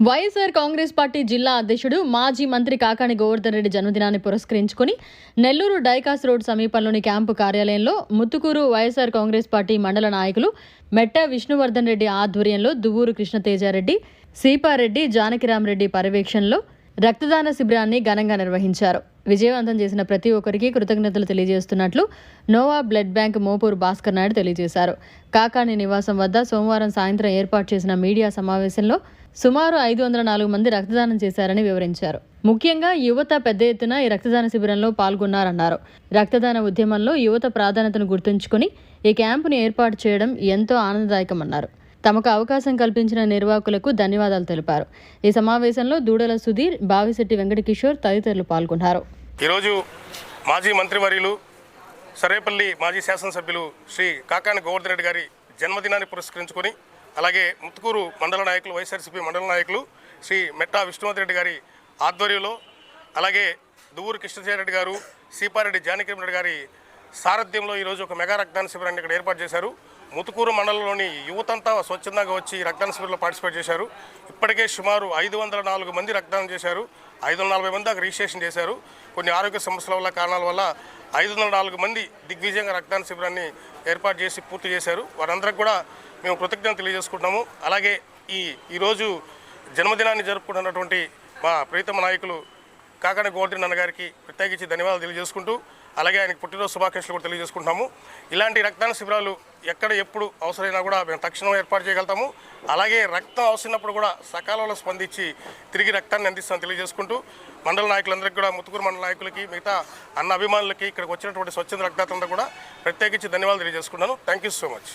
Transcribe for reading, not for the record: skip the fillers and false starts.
YSR Congress party జిల్లా అధ్యక్షుడు మాజీ మంత్రి కాకాని గోవర్ధన్ రెడ్డి జన్మదినాన్ని పురస్కరించుకుని నెల్లూరు డైకాస్ రోడ్ సమీపంలోని క్యాంపు కార్యాలయంలో ముత్తుకూరు వైఎస్ఆర్ కాంగ్రెస్ పార్టీ మండల నాయకులు మెట్ట విష్ణువర్ధన్ రెడ్డి ఆధ్వర్యంలో దువ్వూరు కృష్ణతేజారెడ్డి, సీపారెడ్డి, జానకిరామరెడ్డి పర్యవేక్షణలో రక్తదాన శిబిరాన్ని ఘనంగా నిర్వహించారు. విజయవంతం చేసిన ప్రతి ఒక్కరికి కృతజ్ఞతలు తెలియజేస్తున్నట్లు Nova blood bank Mopuru Bhaskar Naidu తెలియజేశారు. కాకాని నివాసం వద్ద సోమవారం సాయంత్రం ఏర్పాటు చేసిన మీడియా సమావేశంలో సుమారు 504 మంది రక్తదానం చేశారని వివరించారు. ముఖ్యంగా యువత పెద్ద ఎత్తున ఈ రక్తదాన శిబిరంలో పాల్గొన్నారన్నారు. రక్తదాన ఉద్యమంలో యువత ప్రాధాన్యతను గుర్తుంచుకుని ఈ క్యాంపును ఏర్పాటు చేయడం ఎంతో ఆనందదాయకమన్నారు. తమకు అవకాశం కల్పించిన నిర్వాహకులకు ధన్యవాదాలు తెలిపారు. ఈ సమావేశంలో దూడల సుధీర్, బావిశెట్టి వెంకటకిషోర్ తదితరులు పాల్గొన్నారు. ఈరోజు మాజీ మంత్రివర్యులు సర్వేపల్లి మాజీ శాసనసభ్యులు శ్రీ కాకాని గోవర్ధన్ రెడ్డి గారి జన్మదినాన్ని పురస్కరించుకొని, అలాగే ముత్తుకూరు మండల నాయకులు, వైఎస్ఆర్సీపీ మండల నాయకులు శ్రీ మెట్టా విష్ణువర్ధన్ రెడ్డి గారి ఆధ్వర్యంలో, అలాగే దువ్వూరు కృష్ణతేజారెడ్డి గారు, సీపారెడ్డి, జానకిరామరెడ్డి గారి సారథ్యంలో ఈరోజు ఒక మెగా రక్తదాన శిబిరాన్ని ఇక్కడ ఏర్పాటు చేశారు. ముత్తుకూరు మండలంలోని యువతంతా స్వచ్ఛందంగా వచ్చి రక్తదాన శిబిరంలో పార్టిసిపేట్ చేశారు. ఇప్పటికే సుమారు 504 మంది రక్తదానం చేశారు. 540 మంది దాకా రిజిస్ట్రేషన్ చేశారు. కొన్ని ఆరోగ్య సమస్యల వల్ల, కారణాల వల్ల 504 మంది దిగ్విజయంగా రక్తదాన శిబిరాన్ని ఏర్పాటు చేసి పూర్తి చేశారు. వారందరికీ కూడా మేము కృతజ్ఞతలు తెలియజేసుకుంటున్నాము. అలాగే ఈరోజు జన్మదినాన్ని జరుపుకుంటున్నటువంటి మా ప్రీతమ నాయకులు కాకాని గోవర్ధన్ అన్న గారికి ప్రత్యేకించి ధన్యవాదాలు తెలియజేసుకుంటూ, అలాగే ఆయనకు పుట్టినరోజు శుభాకాంక్షలు కూడా తెలియజేసుకుంటున్నాము. ఇలాంటి రక్తదాన శిబిరాలు ఎక్కడ ఎప్పుడు అవసరమైనా కూడా మేము తక్షణం ఏర్పాటు చేయగలుగుతాము. అలాగే రక్తం అవసరమైనప్పుడు కూడా సకాలంలో స్పందించి తిరిగి రక్తాన్ని అందిస్తామని తెలియజేసుకుంటూ, మండల నాయకులందరికీ కూడా, ముత్తుకూరు మండల నాయకులకి, మిగతా అన్న అభిమానులకి, ఇక్కడికి వచ్చినటువంటి స్వచ్ఛంద రక్తదాతలందరూ కూడా ప్రత్యేకించి ధన్యవాదాలు తెలియజేసుకున్నాను. Thank you so much.